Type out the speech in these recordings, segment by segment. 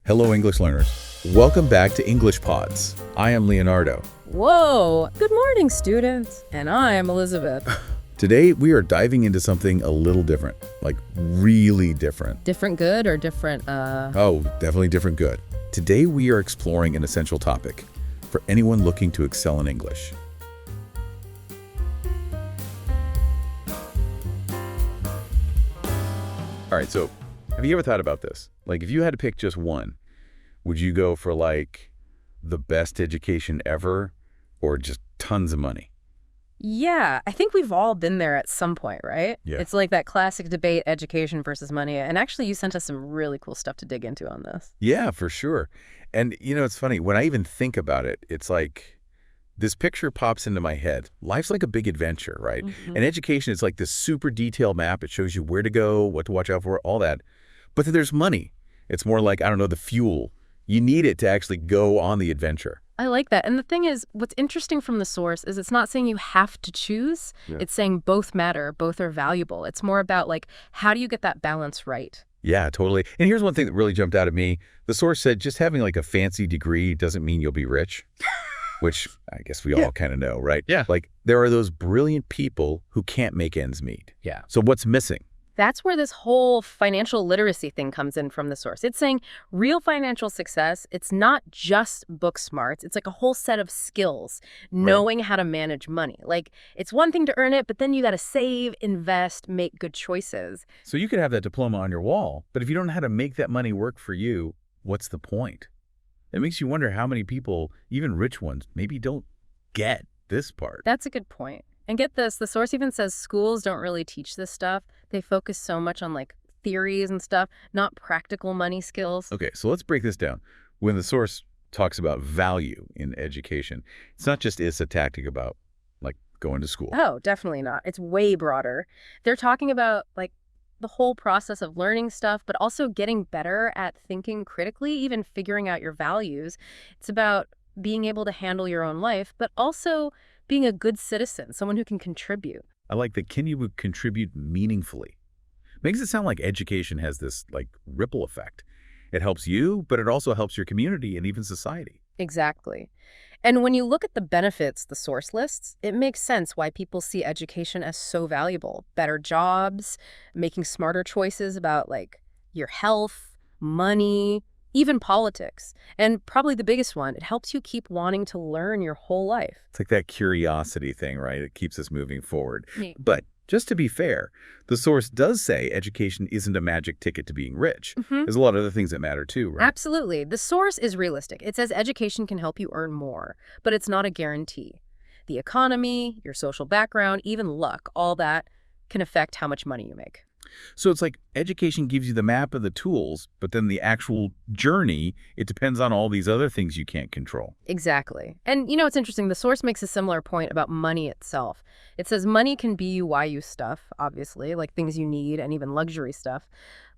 Hello, English learners. Welcome back to English Pods. I am Leonardo. Whoa! Good morning, students. And I'm Elizabeth. Today, we are diving into something a little different, like really different. Different good or different, Oh, definitely different good. Today, we are exploring an essential topic for anyone looking to excel in English. All right, so have you ever thought about this? Like, if you had to pick just one, would you go for like the best education ever or just tons of money? Yeah, I think we've all been there at some point, right? Yeah. It's like that classic debate, education versus money. And actually, you sent us some really cool stuff to dig into on this. Yeah, for sure. And it's funny, when I even think about it, it's like this picture pops into my head. Life's like a big adventure, right? And education is like this super detailed map. It shows you where to go, what to watch out for, all that. But then there's money. It's more like, I don't know, the fuel. You need it to actually go on the adventure. I like that. And the thing is, what's interesting from the source is it's not saying you have to choose. Yeah. It's saying both matter, both are valuable. It's more about like, how do you get that balance right? Yeah, totally. And here's one thing that really jumped out at me. The source said just having like a fancy degree doesn't mean you'll be rich, which I guess we all kind of know, right? Yeah. Like there are those brilliant people who can't make ends meet. Yeah. So what's missing? That's where this whole financial literacy thing comes in from the source. It's saying real financial success, it's not just book smarts. It's like a whole set of skills, knowing how to manage money. Like, it's one thing to earn it, but then you got to save, invest, make good choices. So you could have that diploma on your wall, but if you don't know how to make that money work for you, what's the point? It makes you wonder how many people, even rich ones, maybe don't get this part. That's a good point. And get this, the source even says schools don't really teach this stuff. They focus so much on like theories and stuff, not practical money skills. Okay, so let's break this down. When the source talks about value in education, it's not just a tactic about like going to school. Oh, definitely not. It's way broader. They're talking about like the whole process of learning stuff, but also getting better at thinking critically, even figuring out your values. It's about being able to handle your own life, but also being a good citizen, someone who can contribute. I like that can you contribute meaningfully? Makes it sound like education has this like ripple effect. It helps you, but it also helps your community and even society. Exactly. And when you look at the benefits the source lists, it makes sense why people see education as so valuable. Better jobs, making smarter choices about like your health, money, even politics. And probably the biggest one, it helps you keep wanting to learn your whole life. It's like that curiosity thing, right? It keeps us moving forward. Yeah. But just to be fair, the source does say education isn't a magic ticket to being rich. There's a lot of other things that matter too, right? Absolutely. The source is realistic. It says education can help you earn more, but it's not a guarantee. The economy, your social background, even luck, all that can affect how much money you make. So it's like education gives you the map of the tools, but then the actual journey, it depends on all these other things you can't control. Exactly. And you know, it's interesting. The source makes a similar point about money itself. It says money can be you why you stuff, obviously, like things you need and even luxury stuff,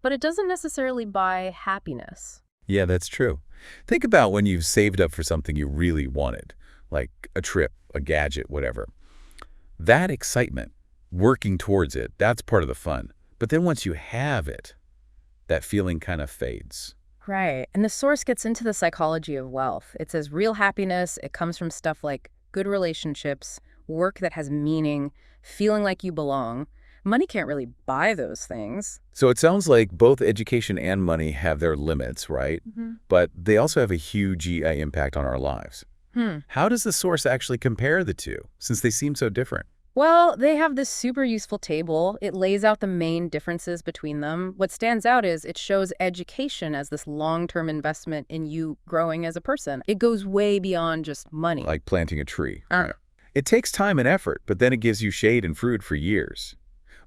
but it doesn't necessarily buy happiness. Yeah, that's true. Think about when you've saved up for something you really wanted, like a trip, a gadget, whatever. That excitement, working towards it, that's part of the fun. But then once you have it, that feeling kind of fades. Right. And the source gets into the psychology of wealth. It says real happiness, it comes from stuff like good relationships, work that has meaning, feeling like you belong. Money can't really buy those things. So it sounds like both education and money have their limits, right? But they also have a huge impact on our lives. How does the source actually compare the two, since they seem so different? Well, they have this super useful table. It lays out the main differences between them. What stands out is it shows education as this long-term investment in you growing as a person. It goes way beyond just money. Like planting a tree. It takes time and effort, but then it gives you shade and fruit for years.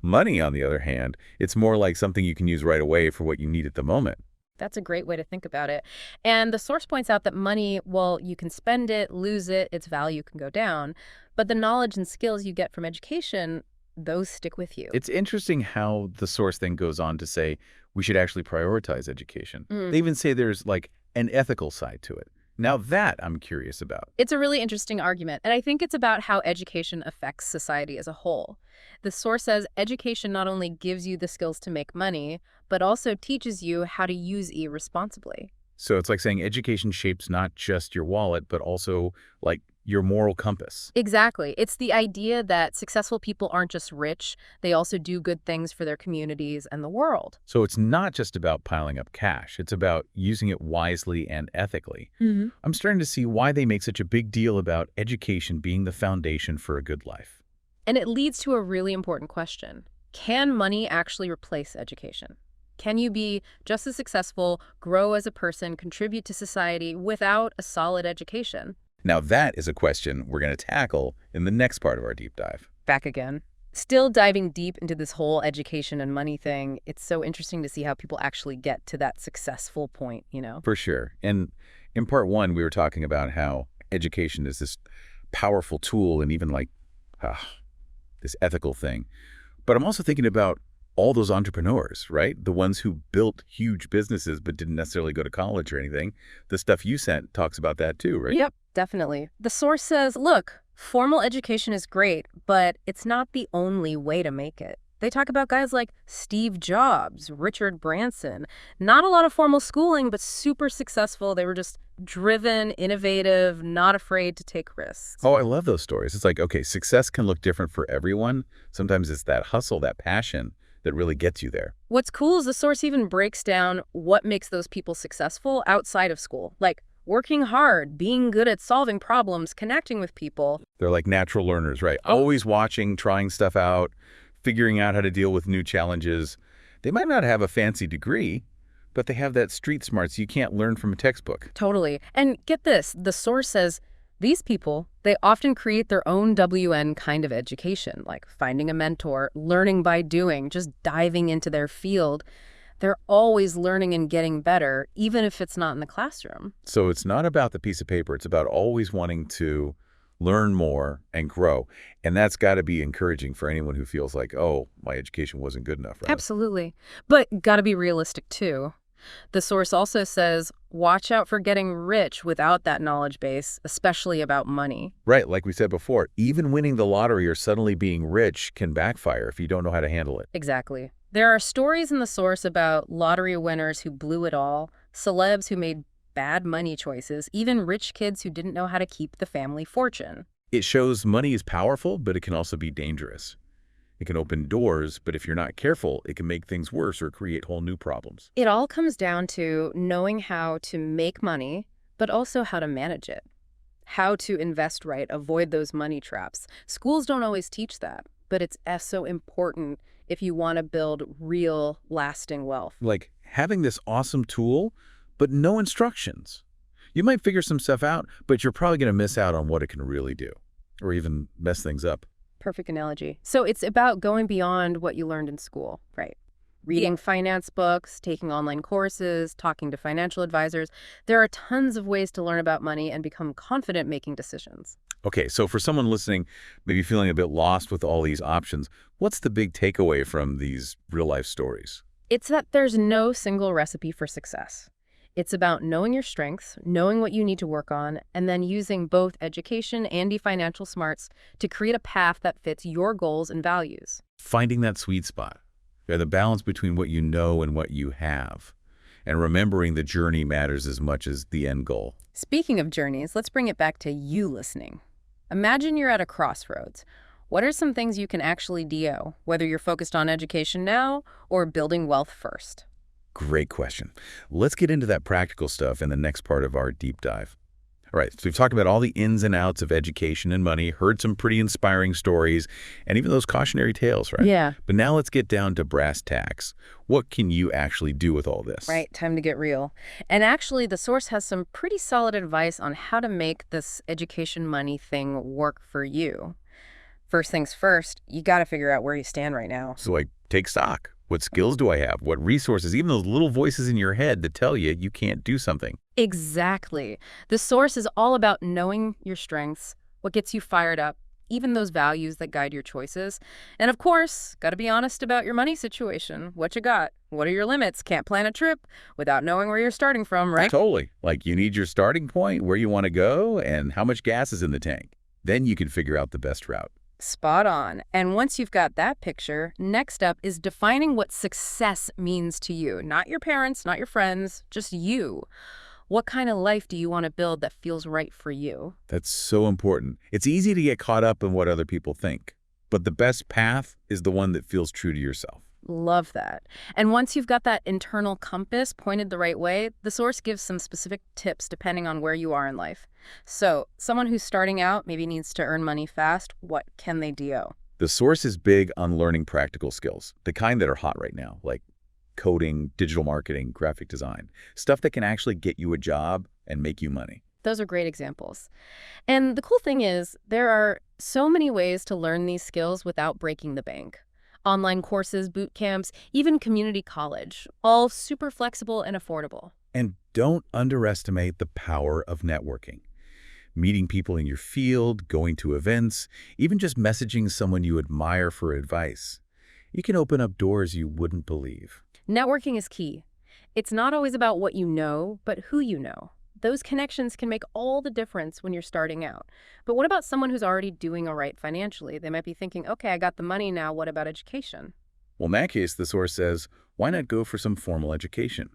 Money, on the other hand, it's more like something you can use right away for what you need at the moment. That's a great way to think about it. And the source points out that money, well, you can spend it, lose it, its value can go down. But the knowledge and skills you get from education, those stick with you. It's interesting how the source then goes on to say we should actually prioritize education. They even say there's like an ethical side to it. Now that I'm curious about. It's a really interesting argument, and I think it's about how education affects society as a whole. The source says education not only gives you the skills to make money, but also teaches you how to use it responsibly. So it's like saying education shapes not just your wallet, but also like your moral compass. Exactly. It's the idea that successful people aren't just rich, they also do good things for their communities and the world. So it's not just about piling up cash. It's about using it wisely and ethically. Hmm. I'm starting to see why they make such a big deal about education being the foundation for a good life. And it leads to a really important question. Can money actually replace education? Can you be just as successful, grow as a person, contribute to society without a solid education? Now that is a question we're going to tackle in the next part of our deep dive. Back again. Still diving deep into this whole education and money thing, it's so interesting to see how people actually get to that successful point, you know? For sure. And in part one, we were talking about how education is this powerful tool and even like this ethical thing. But I'm also thinking about all those entrepreneurs, right? The ones who built huge businesses but didn't necessarily go to college or anything. The stuff you sent talks about that too, right? Yep, definitely. The source says, look, formal education is great, but it's not the only way to make it. They talk about guys like Steve Jobs, Richard Branson. Not a lot of formal schooling, but super successful. They were just driven, innovative, not afraid to take risks. Oh, I love those stories. It's like, okay, success can look different for everyone. Sometimes it's that hustle, that passion that really gets you there. What's cool is the source even breaks down what makes those people successful outside of school, like working hard, being good at solving problems, connecting with people. They're like natural learners, right? Oh. Always watching, trying stuff out, figuring out how to deal with new challenges. They might not have a fancy degree, but they have that street smarts you can't learn from a textbook. Totally. And get this, the source says these people, they often create their own WN kind of education, like finding a mentor, learning by doing, just diving into their field. They're always learning and getting better, even if it's not in the classroom. So it's not about the piece of paper. It's about always wanting to learn more and grow. And that's got to be encouraging for anyone who feels like, oh, my education wasn't good enough. Right? Absolutely. But got to be realistic, too. The source also says, watch out for getting rich without that knowledge base, especially about money. Right. Like we said before, even winning the lottery or suddenly being rich can backfire if you don't know how to handle it. Exactly. There are stories in the source about lottery winners who blew it all, celebs who made bad money choices, even rich kids who didn't know how to keep the family fortune. It shows money is powerful, but it can also be dangerous. It can open doors, but if you're not careful, it can make things worse or create whole new problems. It all comes down to knowing how to make money, but also how to manage it. How to invest right, avoid those money traps. Schools don't always teach that, but it's so important if you want to build real, lasting wealth. Like having this awesome tool, but no instructions. You might figure some stuff out, but you're probably going to miss out on what it can really do, or even mess things up. Perfect analogy. So it's about going beyond what you learned in school, right? Reading finance books, taking online courses, talking to financial advisors. There are tons of ways to learn about money and become confident making decisions. Okay, so for someone listening, maybe feeling a bit lost with all these options, what's the big takeaway from these real-life stories? It's that there's no single recipe for success. It's about knowing your strengths, knowing what you need to work on, and then using both education and the financial smarts to create a path that fits your goals and values. Finding that sweet spot, the balance between what you know and what you have, and remembering the journey matters as much as the end goal. Speaking of journeys, let's bring it back to you listening. Imagine you're at a crossroads. What are some things you can actually do, whether you're focused on education now or building wealth first? Great question. Let's get into that practical stuff in the next part of our deep dive. All right, so we've talked about all the ins and outs of education and money, heard some pretty inspiring stories, and even those cautionary tales, right? Yeah. But now let's get down to brass tacks. What can you actually do with all this? Right, time to get real. And actually, the source has some pretty solid advice on how to make this education money thing work for you. First things first, you got to figure out where you stand right now. So like, take stock. What skills do I have? What resources? Even those little voices in your head that tell you you can't do something. Exactly. The source is all about knowing your strengths, what gets you fired up, even those values that guide your choices. And of course, got to be honest about your money situation. What you got? What are your limits? Can't plan a trip without knowing where you're starting from, right? Totally. Like you need your starting point, where you want to go, and how much gas is in the tank. Then you can figure out the best route. Spot on. And once you've got that picture, next up is defining what success means to you. Not your parents, not your friends, just you. What kind of life do you want to build that feels right for you? That's so important. It's easy to get caught up in what other people think, but the best path is the one that feels true to yourself. Love that. And once you've got that internal compass pointed the right way, the source gives some specific tips depending on where you are in life. So, someone who's starting out maybe needs to earn money fast. What can they do? The source is big on learning practical skills, the kind that are hot right now, like coding, digital marketing, graphic design, stuff that can actually get you a job and make you money. Those are great examples. And the cool thing is, there are so many ways to learn these skills without breaking the bank. Online courses, boot camps, even community college, all super flexible and affordable. And don't underestimate the power of networking. Meeting people in your field, going to events, even just messaging someone you admire for advice. You can open up doors you wouldn't believe. Networking is key. It's not always about what you know, but who you know. Those connections can make all the difference when you're starting out. But what about someone who's already doing all right financially? They might be thinking, okay, I got the money now, what about education? Well, in that case, the source says, why not go for some formal education?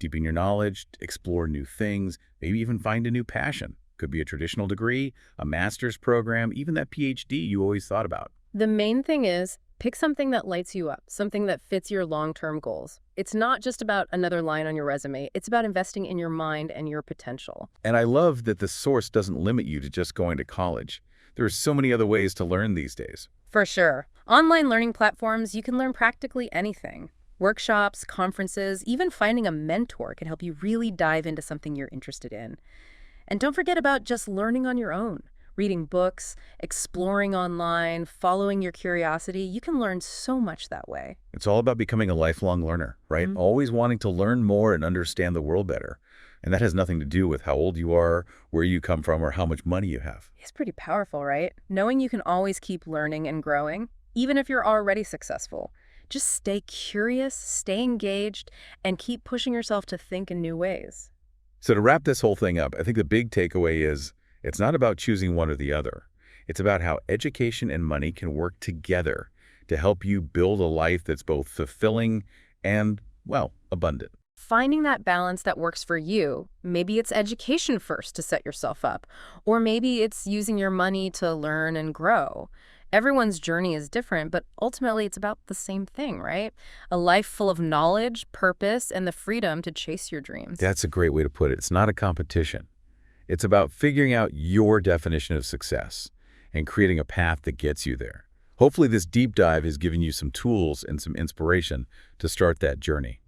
Deepen your knowledge, explore new things, maybe even find a new passion. Could be a traditional degree, a master's program, even that PhD you always thought about. The main thing is, pick something that lights you up, something that fits your long-term goals. It's not just about another line on your resume. It's about investing in your mind and your potential. And I love that the source doesn't limit you to just going to college. There are so many other ways to learn these days. For sure. Online learning platforms, you can learn practically anything. Workshops, conferences, even finding a mentor can help you really dive into something you're interested in. And don't forget about just learning on your own. Reading books, exploring online, following your curiosity, you can learn so much that way. It's all about becoming a lifelong learner, right? Always wanting to learn more and understand the world better. And that has nothing to do with how old you are, where you come from, or how much money you have. It's pretty powerful, right? Knowing you can always keep learning and growing, even if you're already successful. Just stay curious, stay engaged, and keep pushing yourself to think in new ways. So to wrap this whole thing up, I think the big takeaway is it's not about choosing one or the other. It's about how education and money can work together to help you build a life that's both fulfilling and, well, abundant. Finding that balance that works for you. Maybe it's education first to set yourself up, or maybe it's using your money to learn and grow. Everyone's journey is different, but ultimately it's about the same thing, right? A life full of knowledge, purpose, and the freedom to chase your dreams. That's a great way to put it. It's not a competition. It's about figuring out your definition of success and creating a path that gets you there. Hopefully this deep dive has given you some tools and some inspiration to start that journey.